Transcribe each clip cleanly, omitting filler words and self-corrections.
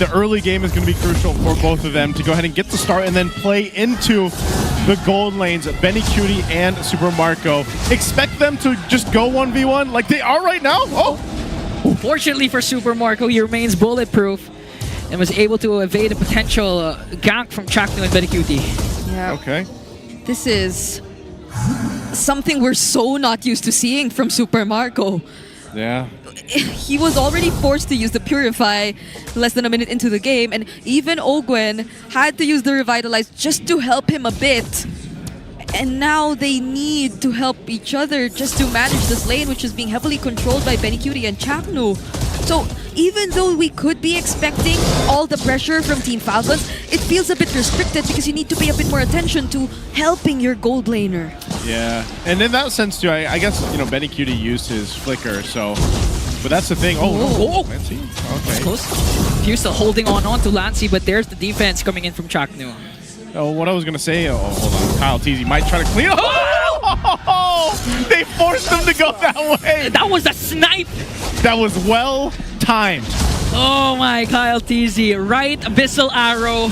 the early game is going to be crucial for both of them to go ahead and get the start and then play into the gold lanes, Benny Cutie and Super Marco. Expect them to just go 1v1 like they are right now? Oh! Fortunately for Super Marco, he remains bulletproof and was able to evade a potential gank from Chakno and Benny Cutie. Yeah. Okay. This is something we're so not used to seeing from Super Marco. Yeah. He was already forced to use the Purify less than a minute into the game, and even Ogwen had to use the Revitalize just to help him a bit. And now they need to help each other just to manage this lane, which is being heavily controlled by Benny Cutie and Chaknu. So even though we could be expecting all the pressure from Team Falcons, it feels a bit restricted because you need to pay a bit more attention to helping your gold laner. Yeah, and in that sense too, I guess, you know, Benny Cutie used his flicker, so... But that's the thing. Oh, Lancey. Okay. Close. You're still holding on to Lancey, but there's the defense coming in from Chaknu. Oh, what I was going to say... Oh, hold on. Kyle TZ might try to clean up. Oh! They forced him to go that way! That was a snipe! That was well timed. Oh my, Kyle TZ. Right Abyssal Arrow.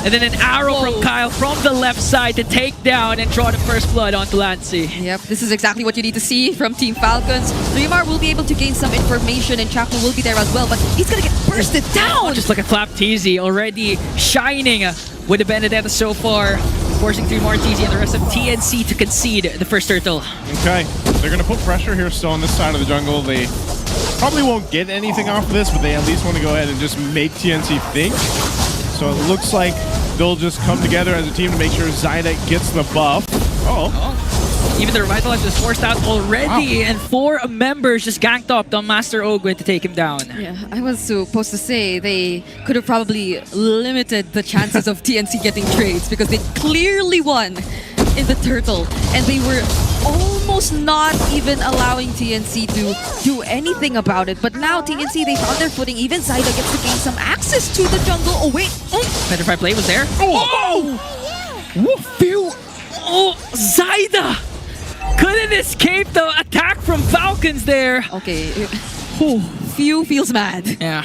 And then an arrow from Kyle from the left side to take down and draw the first blood onto Lancey. Yep, this is exactly what you need to see from Team Falcons. Dreamar will be able to gain some information and Chakno will be there as well, but he's gonna get bursted down! Just like a Flap TZ already shining with the Benedetta so far, forcing Dreamar TZ and the rest of TNC to concede the first turtle. Okay, they're gonna put pressure here still on this side of the jungle. They probably won't get anything off of this, but they at least want to go ahead and just make TNC think. So it looks like they'll just come together as a team to make sure Zyda gets the buff. Even the Revitalize was forced out already, and 4 members just ganked up on Master Ogwen to take him down. Yeah, I was supposed to say they could have probably limited the chances of TNC getting trades because they clearly won in the turtle, and they were almost not even allowing TNC to do anything about it. But now TNC, they found their footing. Even Zyda gets to gain some access to the jungle. Oh wait, Petrify play was there. Zyda couldn't escape the attack from Falcons there. Okay, Few feels mad. Yeah.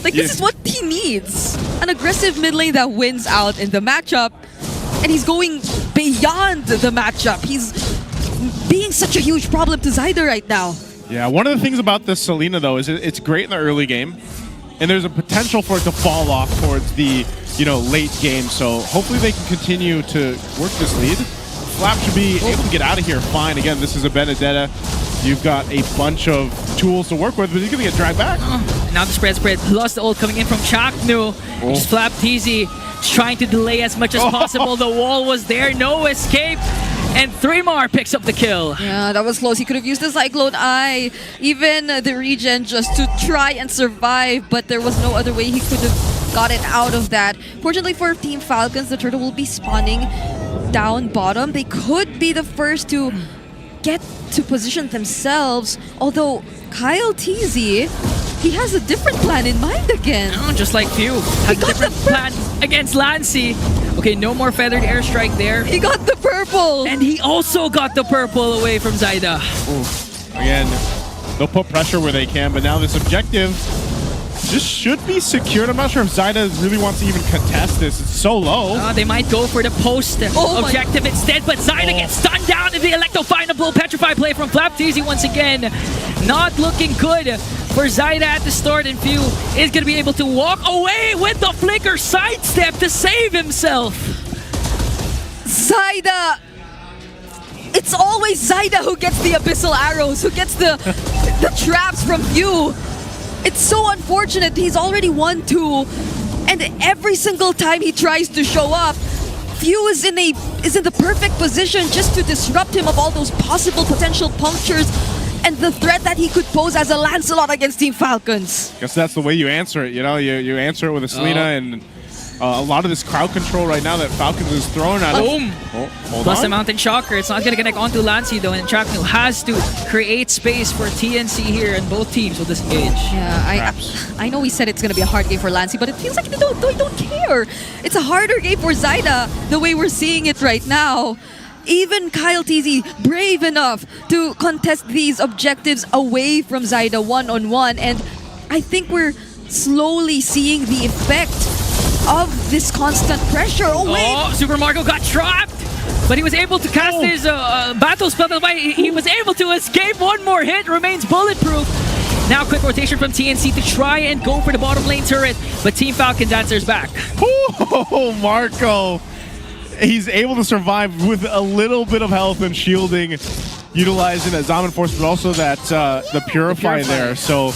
Like, this is what he needs. An aggressive mid lane that wins out in the matchup. And he's going beyond the matchup. He's being such a huge problem to Zyda right now. Yeah, one of the things about this Selena, though, is it's great in the early game. And there's a potential for it to fall off towards the, you know, late game. So hopefully they can continue to work this lead. Flap should be able to get out of here fine. Again, this is a Benedetta. You've got a bunch of tools to work with, but he's going to get dragged back. Now the spread. Plus the ult coming in from Chaknu. Just Flap TZ trying to delay as much as possible. The wall was there, no escape. And Dreamar picks up the kill. Yeah, that was close. He could have used the Cyclone Eye, even the regen, just to try and survive, but there was no other way he could have gotten out of that. Fortunately for Team Falcons, the turtle will be spawning down bottom. They could be the first to get to position themselves, although Kyle TZ, he has a different plan in mind again. Oh, just like Few has a different plan against Lancey. Okay, no more feathered airstrike there. He got the purple! And he also got the purple away from Zyda. Again, they'll put pressure where they can, but now this objective just should be secured. I'm not sure if Zyda really wants to even contest this. It's so low. They might go for the post objective instead, but Zyda gets stunned down in the electro-findable Petrify play from Flap TZ once again. Not looking good for Zyda at the start, and Few is going to be able to walk away with the flicker sidestep to save himself. Zyda! It's always Zyda who gets the Abyssal Arrows, who gets the traps from Few. It's so unfortunate. He's already 1-2, and every single time he tries to show up, Few is in the perfect position just to disrupt him of all those possible potential punctures and the threat that he could pose as a Lancelot against Team Falcons. Guess that's the way you answer it, you know? You answer it with a Selena, and a lot of this crowd control right now that Falcons is throwing at him. Plus the Mountain Shocker. It's not going to connect onto Lancey though, and Chaknu has to create space for TNC here, and both teams will disengage. Yeah, I know we said it's going to be a hard game for Lancey, but it feels like they don't care. It's a harder game for Zyda, the way we're seeing it right now. Even Kyle TZ, brave enough to contest these objectives away from Zyda one-on-one, and I think we're slowly seeing the effect of this constant pressure. Oh, wait! Oh, Super Marco got trapped! But he was able to cast his battle spell. He was able to escape. One more hit, remains bulletproof. Now quick rotation from TNC to try and go for the bottom lane turret. But Team Falcons answers back. Oh, Marco. He's able to survive with a little bit of health and shielding, utilizing that Zaman Force, but also that the Purify there. So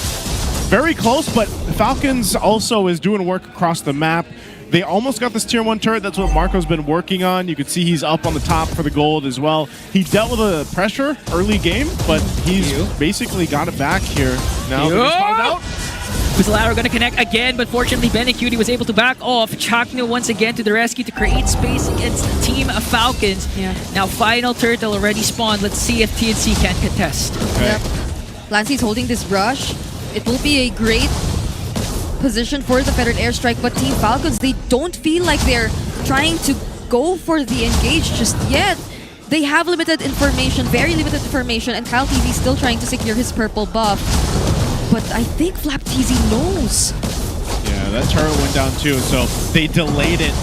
very close, but Falcons also is doing work across the map. They almost got this tier 1 turret. That's what Marco's been working on. You can see he's up on the top for the gold as well. He dealt with the pressure early game, but he's basically got it back here. Now they spawned out. Pizarro going to connect again, but fortunately Benecutie was able to back off. Chakno once again to the rescue to create space against Team Falcons. Yeah. Now final turtle already spawned. Let's see if TNC can contest. Okay. Yep. Lancy's holding this rush. It will be a great position for the Federate Airstrike, but Team Falcons, they don't feel like they're trying to go for the engage just yet. They have limited information, very limited information, and Kyle TV still trying to secure his purple buff. But I think Flapteezy knows. Yeah, that turret went down too, so they delayed it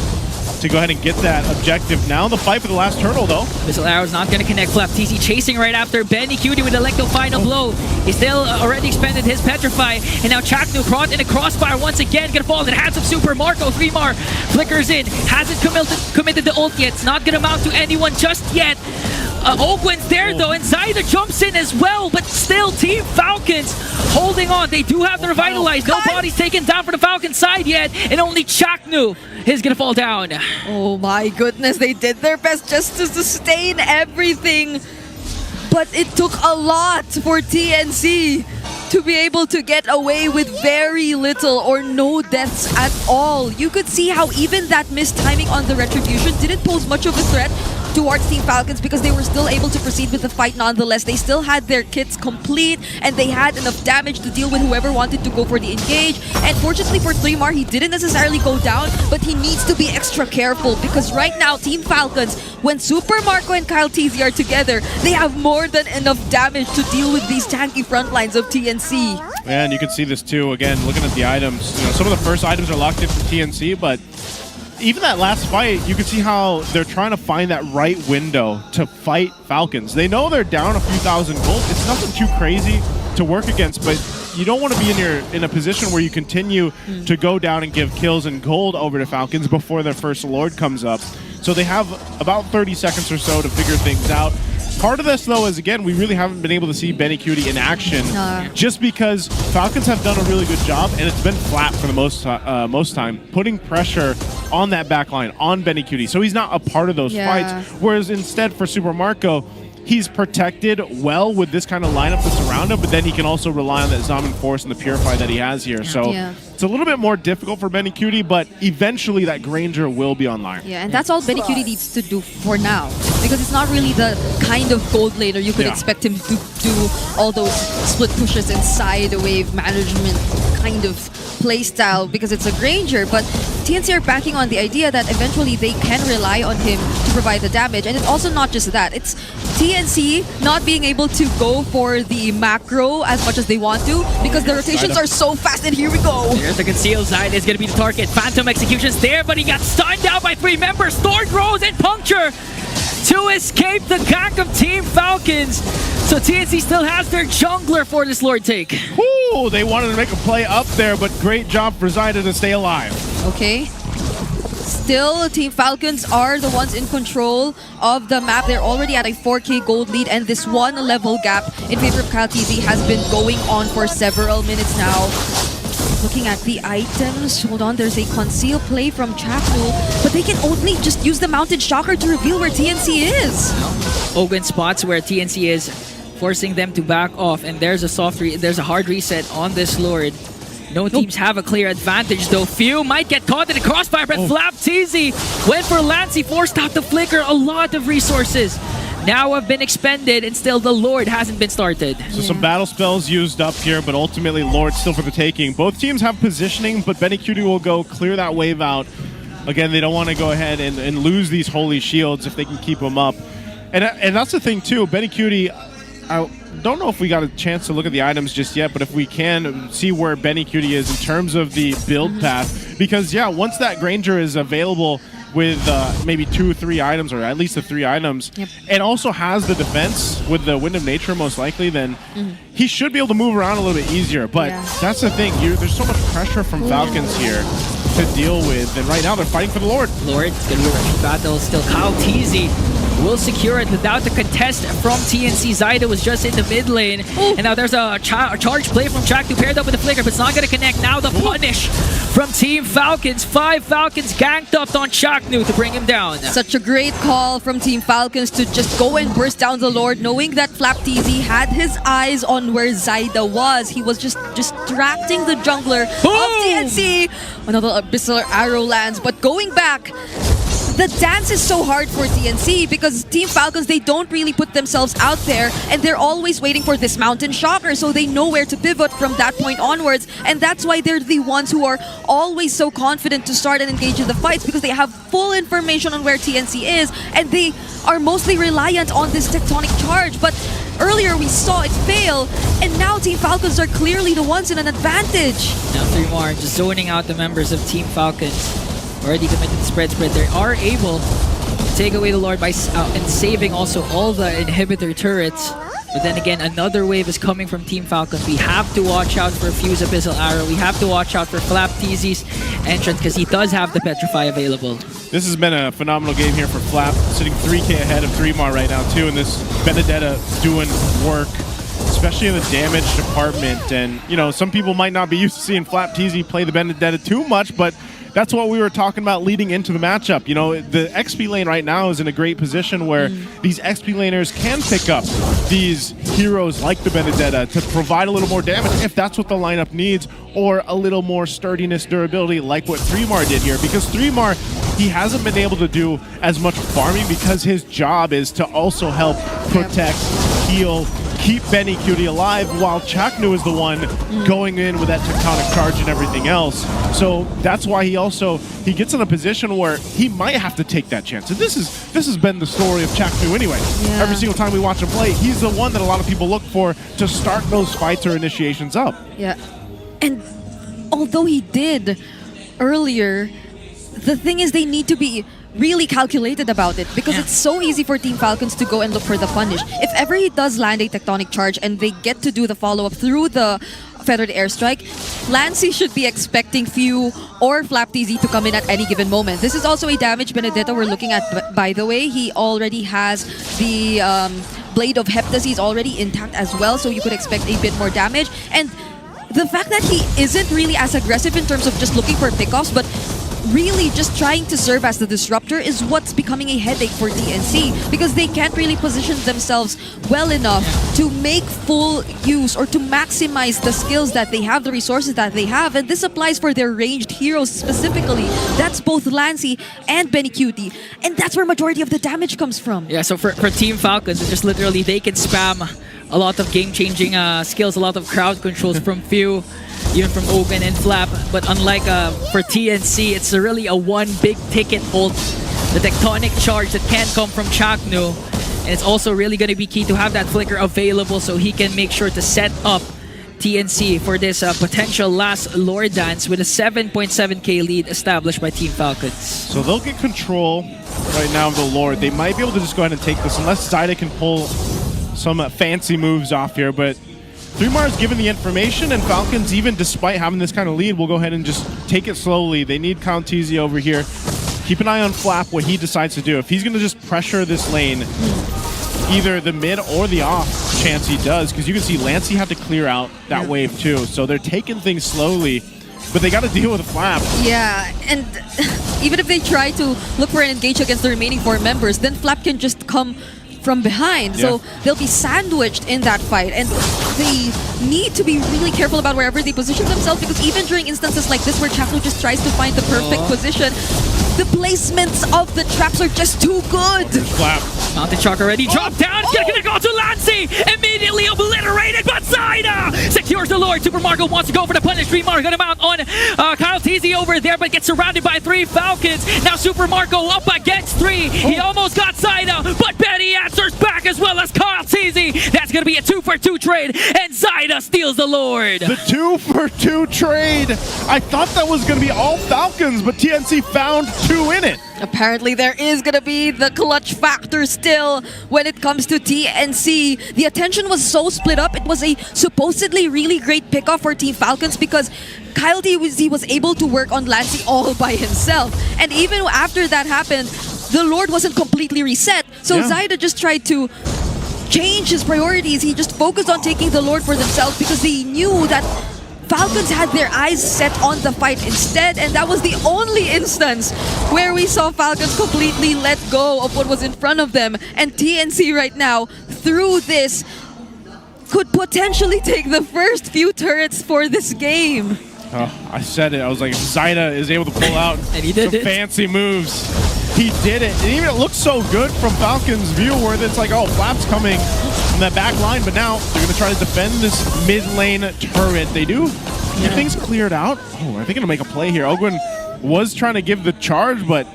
to go ahead and get that objective. Now the fight for the last turtle, though. Missile Arrow's not going to connect. Flapteezy chasing right after Benecutie with Electro final blow. He still already expended his Petrify, and now Chaknu caught in a crossfire once again. Gonna fall in the hands of Super Marco. 3mar flickers in. Hasn't committed the ult yet. It's not going to mount to anyone just yet. Ogwen's there though, and Zyda jumps in as well, but still Team Falcons holding on. They do have the Revitalize. Nobody's taken down for the Falcons side yet, and only Chaknu is gonna fall down. Oh my goodness, they did their best just to sustain everything. But it took a lot for TNC to be able to get away with very little or no deaths at all. You could see how even that missed timing on the Retribution didn't pose much of a threat towards Team Falcons because they were still able to proceed with the fight nonetheless. They still had their kits complete and they had enough damage to deal with whoever wanted to go for the engage. And fortunately for 3mar, he didn't necessarily go down, but he needs to be extra careful because right now, Team Falcons, when Super Marco and Kyle TZ are together, they have more than enough damage to deal with these tanky front lines of TNC. Yeah, and you can see this too, again, looking at the items. You know, some of the first items are locked in from TNC, but even that last fight, you can see how they're trying to find that right window to fight Falcons. They know they're down a few thousand gold. It's nothing too crazy to work against, but you don't want to be in a position where you continue to go down and give kills and gold over to Falcons before their first Lord comes up. So they have about 30 seconds or so to figure things out. Part of this, though, is, again, we really haven't been able to see Benecutie in action just because Falcons have done a really good job, and it's been flat for the most time, putting pressure on that back line, on Benecutie. So he's not a part of those fights. Whereas instead for Super Marco, he's protected well with this kind of lineup that's around him, but then he can also rely on that Zaman Force and the Purify that he has here. So it's a little bit more difficult for Benecutie, but eventually that Granger will be online. Yeah, and that's all Benecutie needs to do for now, because it's not really the kind of gold laner you could expect him to do all those split pushes and side wave management kind of playstyle, because it's a Granger. But TNC are backing on the idea that eventually they can rely on him to provide the damage. And it's also not just that. It's TNC not being able to go for the macro as much as they want to because the rotations are so fast. And here we go. There's the concealed side is going to be the target. Phantom executions there, but he got stunned out by 3 members. Thorn Rose and Puncture to escape the gank of Team Falcons. So TNC still has their jungler for this Lord take. Ooh, they wanted to make a play up there, but great job for Zyda to stay alive. Okay. Still, Team Falcons are the ones in control of the map. They're already at a 4k gold lead, and this one level gap in favor of Kyle TZ has been going on for several minutes now. Looking at the items, hold on, there's a conceal play from Chaknu, but they can only just use the Mounted Shocker to reveal where TNC is. Ogwen spots where TNC is, forcing them to back off, and there's a hard reset on this Lord. No teams have a clear advantage though. Few might get caught in the crossfire, but Flapteezy went for Lancey, forced out the flicker. A lot of resources now have been expended, and still the Lord hasn't been started. So some battle spells used up here, but ultimately Lord still for the taking. Both teams have positioning, but Benecutie will go clear that wave out. Again, they don't want to go ahead and lose these holy shields if they can keep them up. And that's the thing too, Benecutie, don't know if we got a chance to look at the items just yet, but if we can see where Benny Cutie is in terms of the build path, because yeah, once that Granger is available with maybe 2 or 3 items, or at least the 3 items, and also has the defense with the Wind of Nature most likely, then he should be able to move around a little bit easier. But that's the thing, there's so much pressure from Falcons here to deal with, and right now they're fighting for the Lord. Lord, it's going to be a rushing battle still. Kyle Teasy will secure it without the contest from TNC. Zyda was just in the mid lane. And now there's a charge play from Chaknu paired up with the flicker, but it's not going to connect. Now the punish from Team Falcons. 5 Falcons ganked up on Chaknu to bring him down. Such a great call from Team Falcons to just go and burst down the Lord, knowing that FlapTZ had his eyes on where Zyda was. He was just distracting the jungler of TNC. Another Abyssal Arrow lands, but going back, the dance is so hard for TNC because Team Falcons, they don't really put themselves out there, and they're always waiting for this Mountain Shocker, so they know where to pivot from that point onwards, and that's why they're the ones who are always so confident to start and engage in the fights, because they have full information on where TNC is, and they are mostly reliant on this tectonic charge. But earlier we saw it fail, and now Team Falcons are clearly the ones in an advantage. Now 3 more, just zoning out the members of Team Falcons. Already committed spread. They are able to take away the Lord by and saving also all the inhibitor turrets. But then again, another wave is coming from Team Falcons. We have to watch out for Fuse Abyssal Arrow. We have to watch out for FlapTZ's entrance because he does have the Petrify available. This has been a phenomenal game here for Flap, sitting 3K ahead of 3mar right now too, and this Benedetta doing work, especially in the damage department. And you know, some people might not be used to seeing FlapTZ play the Benedetta too much, but that's what we were talking about leading into the matchup. You know, the XP lane right now is in a great position where these XP laners can pick up these heroes like the Benedetta to provide a little more damage if that's what the lineup needs, or a little more sturdiness, durability like what 3mar did here. Because 3mar, he hasn't been able to do as much farming because his job is to also help protect, heal, keep Benny Cutie alive, while Chaknu is the one going in with that tectonic charge and everything else. So that's why he gets in a position where he might have to take that chance. And this has been the story of Chaknu anyway. Every single time we watch him play, he's the one that a lot of people look for to start those fights or initiations up. Yeah. And although he did earlier, the thing is they need to be really calculated about it, because it's so easy for Team Falcons to go and look for the punish. If ever he does land a tectonic charge and they get to do the follow-up through the feathered airstrike, Lancy should be expecting Few or FlapTZ to come in at any given moment. This is also a damage Benedetta we're looking at, by the way. He already has the Blade of Heptasy is already intact as well, so you could expect a bit more damage. And the fact that he isn't really as aggressive in terms of just looking for pickoffs, but really just trying to serve as the disruptor is what's becoming a headache for TNC, because they can't really position themselves well enough to make full use or to maximize the skills that they have, the resources that they have. And this applies for their ranged heroes specifically. That's both Lancy and Benny Cutie, and that's where majority of the damage comes from. Yeah, so for Team Falcons, it's just literally they can spam a lot of game-changing skills, a lot of crowd controls from Few, even from Ogun and Flap. But unlike for TNC, it's really a one big ticket ult, the tectonic charge that can come from Chaknu. And it's also really going to be key to have that flicker available so he can make sure to set up TNC for this potential last Lord Dance with a 7.7k lead established by Team Falcons. So they'll get control right now of the Lord. They might be able to just go ahead and take this unless Zyda can pull some fancy moves off here, but 3mar is given the information, and Falcons, even despite having this kind of lead, will go ahead and just take it slowly. They need Count TZ over here. Keep an eye on Flap, what he decides to do. If he's going to just pressure this lane, either the mid or the off chance he does, because you can see Lancy had to clear out that wave too. So they're taking things slowly, but they got to deal with Flap. Yeah, and even if they try to look for an engage against the remaining 4 members, then Flap can just come from behind, so they'll be sandwiched in that fight, and they need to be really careful about wherever they position themselves, because even during instances like this where Chaknu just tries to find the perfect position, the placements of the traps are just too good. Flap. Mountain Shock already dropped down. It's gonna go to Lancy. Immediately obliterated, but Zyda secures the Lord. Super Marco wants to go for the punish. 3mar gonna mount on Kyle TZ over there, but gets surrounded by 3 Falcons. Now Super Marco up against 3. He almost got Zyda, but Benny at answers back as well as Kyle Teasy. That's going to be a 2-for-2 trade, and Zyda steals the Lord. The 2-for-2 trade. I thought that was going to be all Falcons, but TNC found 2 in it. Apparently, there is going to be the clutch factor still when it comes to TNC. The attention was so split up. It was a supposedly really great pickoff for Team Falcons because Kyle Teasy was able to work on Lancey all by himself. And even after that happened, the Lord wasn't completely reset. So Zyda just tried to change his priorities. He just focused on taking the Lord for themselves because they knew that Falcons had their eyes set on the fight instead, and that was the only instance where we saw Falcons completely let go of what was in front of them. And TNC right now, through this, could potentially take the first few turrets for this game. I said it. I was like, Zyda is able to pull out and he did some fancy moves. He did it. And even it looked so good from Falcon's view where it's like, oh, Flap's coming from that back line, but now they're going to try to defend this mid lane turret. They do get things cleared out. Oh, I think going to make a play here. Ogwin was trying to give the charge, but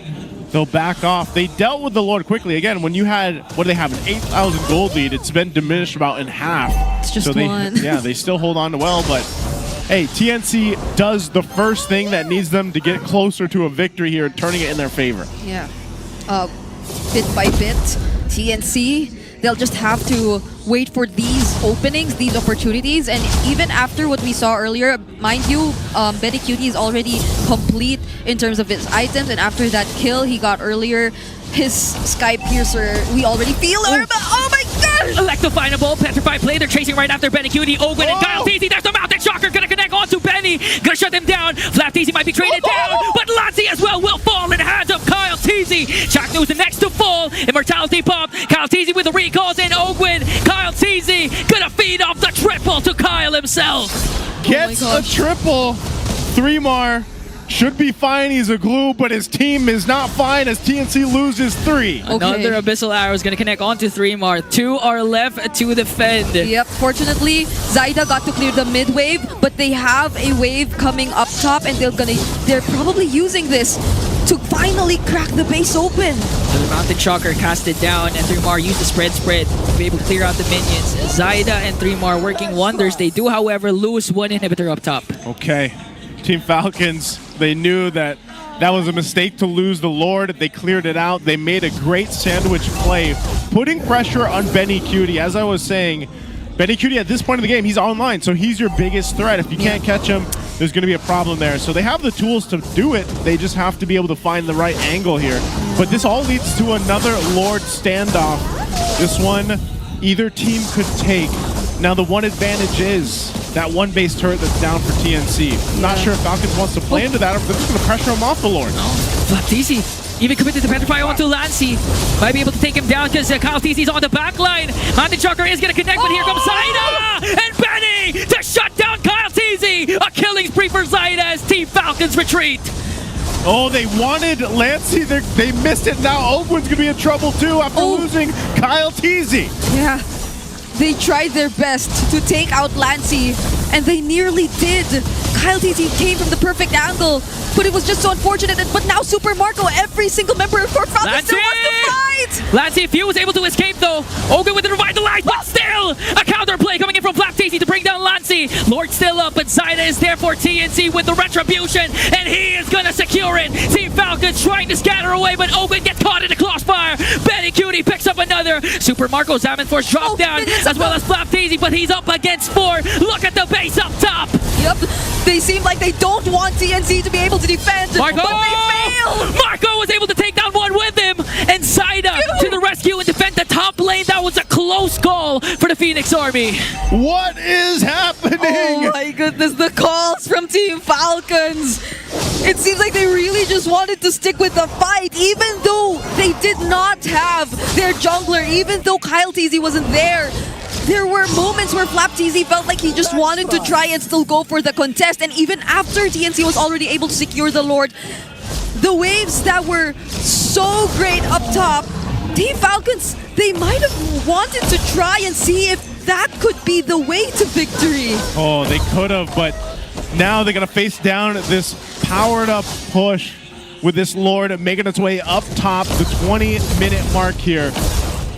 they'll back off. They dealt with the Lord quickly. Again, when you had, what do they have, an 8,000 gold lead, it's been diminished about in half. It's just so one. They still hold on to well, but hey, TNC does the first thing that needs them to get closer to a victory here, turning it in their favor. Yeah. Bit by bit, TNC, they'll just have to wait for these openings, these opportunities, and even after what we saw earlier, mind you, Betty Cutie is already complete in terms of his items, and after that kill he got earlier, his Sky Piercer, we already feel her, but oh my gosh! Electrofinable, Petrify play, they're chasing right after Benny Cutie, Ogwin and Kyle Teasy, there's the Mountain Shocker, gonna connect onto Benny, gonna shut him down, Flap Teasy might be traded down, but Lancey as well will fall in the hands of Kyle Teasy. Shaq News the next to fall, Immortality pop, Kyle Teasy with the recalls and Ogwin, Kyle Teasy gonna feed off the triple to Kyle himself. Gets a triple, 3mar. Should be fine, he's a glue, but his team is not fine as TNC loses 3. Okay. Another Abyssal Arrow is going to connect onto 3mar. 2 are left to defend. Yep, fortunately, Zyda got to clear the mid wave, but they have a wave coming up top and they're probably using this to finally crack the base open. So the Mountain Shocker casted down and 3mar used the spread to be able to clear out the minions. Zyda and 3mar working wonders. They do, however, lose one inhibitor up top. Okay, Team Falcons, they knew that was a mistake to lose the Lord. They cleared it out. They made a great sandwich play, putting pressure on Benny Cutie. As I was saying, Benny Cutie at this point in the game, he's online, so he's your biggest threat. If you can't catch him, there's going to be a problem there. So they have the tools to do it. They just have to be able to find the right angle here. But this all leads to another Lord standoff. This one, either team could take. Now the one advantage is that one base turret that's down for TNC. Not sure if Falcons wants to play into that, or if they're just going to pressure him off the Lord. Flap Teasy even committed to Petrify onto Lancey. Might be able to take him down because Kyle Teasy's on the back line. Mountain Shocker is going to connect, but here comes Zyda and Benny to shut down Kyle Teasy. A killing spree for Zyda as Team Falcons retreat. Oh, they wanted Lancey. They missed it. Now Ogwin's going to be in trouble too after losing Kyle Teasy. Yeah. They tried their best to take out Lancey, and they nearly did. Kyle Teasy came from the perfect angle, but it was just so unfortunate. But now Super Marco, every single member for Falcons still wants to fight! Lancey, few was able to escape though. Ogwin with the revitalize, but still a counter play coming in from Flap Teasy to bring down Lancey. Lord still up, but Zyda is there for TNC with the retribution, and he is gonna secure it. Team Falcons trying to scatter away, but Ogwin gets caught in the crossfire. Benny Cutie picks up another. Super Marco Zaman Force drop down, as well as Flap Teasy, but he's up against 4. Look at the base up top. Yep, they seem like they don't want TNC to be able to defend, Marco! but they fail! Marco was able to take down one with him, and Zyda to the rescue and defend the top lane. That was a close call for the Phoenix Army. What is happening? Oh my goodness, the calls from Team Falcons. It seems like they really just wanted to stick with the fight, even though they did not have their jungler, even though Kyle Teasy wasn't there. There were moments where Flap Teasy felt like he just wanted to try and still go for the contest, and even after TNC was already able to secure the Lord, the waves that were so great up top, Team Falcons, they might have wanted to try and see if that could be the way to victory. Oh, they could have, but now they're going to face down this powered up push with this Lord making its way up top, the 20-minute mark here.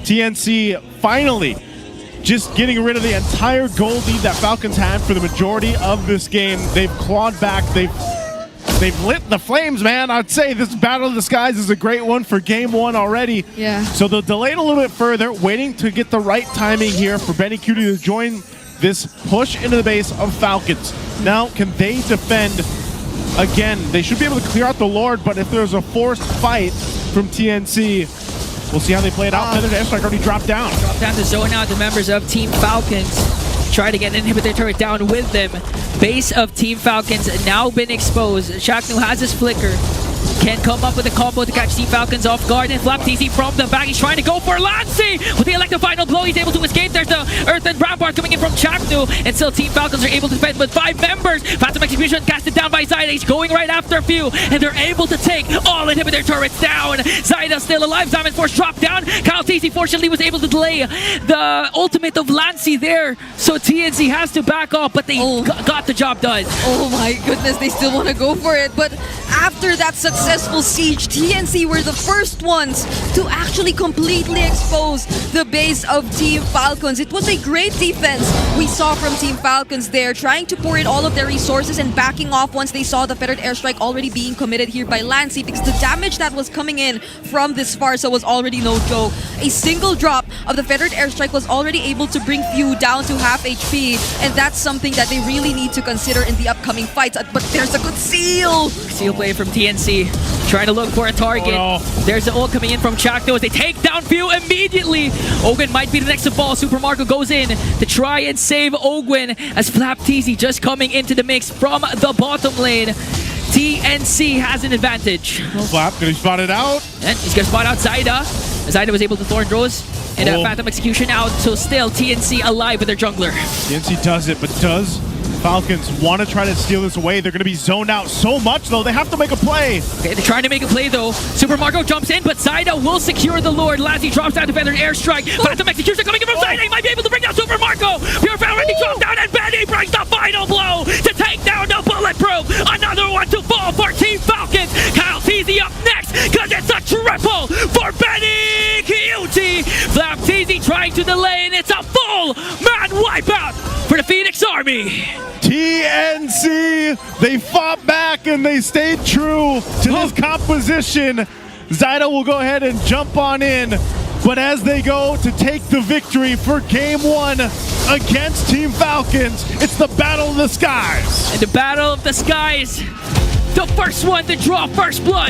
TNC finally just getting rid of the entire gold lead that Falcons had for the majority of this game. They've clawed back. They've lit the flames, man. I'd say this Battle of the Skies is a great one for game one already. Yeah. So they'll delay it a little bit further, waiting to get the right timing here for Benny Cutie to join this push into the base of Falcons. Now, can they defend? Again, they should be able to clear out the Lord, but if there's a forced fight from TNC, we'll see how they play it out. Feathered Airstrike already dropped down. Drop down to zone out the members of Team Falcons. Try to get an inhibitor turret down with them. Base of Team Falcons now been exposed. Shaknu has his flicker. Can't come up with a combo to catch Team Falcons off guard, and Flapteezy from the back. He's trying to go for Lancy with the electric final blow. He's able to escape. There's the Earthen Rampart coming in from Chaknu, and still Team Falcons are able to defend with 5 members. Phantom Execution casted down by Zyda. He's going right after a few, and they're able to take all inhibitor turrets down. Zyda still alive. Diamond Force dropped down. Kyle TC fortunately was able to delay the ultimate of Lancy there, so TNC has to back off, but they got the job done. Oh my goodness, they still want to go for it. But after that successful siege, TNC were the first ones to actually completely expose the base of Team Falcons. It was a great defense we saw from Team Falcons there, trying to pour in all of their resources and backing off once they saw the Feathered Airstrike already being committed here by Lancy, because the damage that was coming in from this Farsa was already no joke. A single drop of the Feathered Airstrike was already able to bring Few down to half HP, and that's something that they really need to consider in the upcoming fights. But there's a good seal! Seal play from TNC, trying to look for a target. Oh, no. There's the ult coming in from Chakno as they take down Few immediately. Ogwen might be the next to fall. Super Marco goes in to try and save Ogwen as Flapteezy just coming into the mix from the bottom lane. TNC has an advantage. Flap, gonna spot it out. And he's gonna spot out Zyda. Zyda was able to Thorn Rose and Phantom Execution out, so still TNC alive with their jungler. TNC does it, but does Falcons want to try to steal this away? They're going to be zoned out so much, though. They have to make a play. Okay, they're trying to make a play, though. Super Marco jumps in, but Zyda will secure the Lord. Lassie drops down to Feathered Airstrike. Phantom Execution coming in from Zyda. He might be able to bring down Super Marco. Purify already dropped down, and Benny brings the final blow to take down the Bulletproof. Another one to fall for Team Falcons. Kyle Teasy up next, because it's a triple for Benny Cutie. Flapteezy trying to delay, and it's a full man wipeout for the Phoenix Army. TNC, they fought back and they stayed true to this composition. Zyda will go ahead and jump on in, but as they go to take the victory for game one against Team Falcons, it's the Battle of the Skies. And the Battle of the Skies, the first one to draw first blood.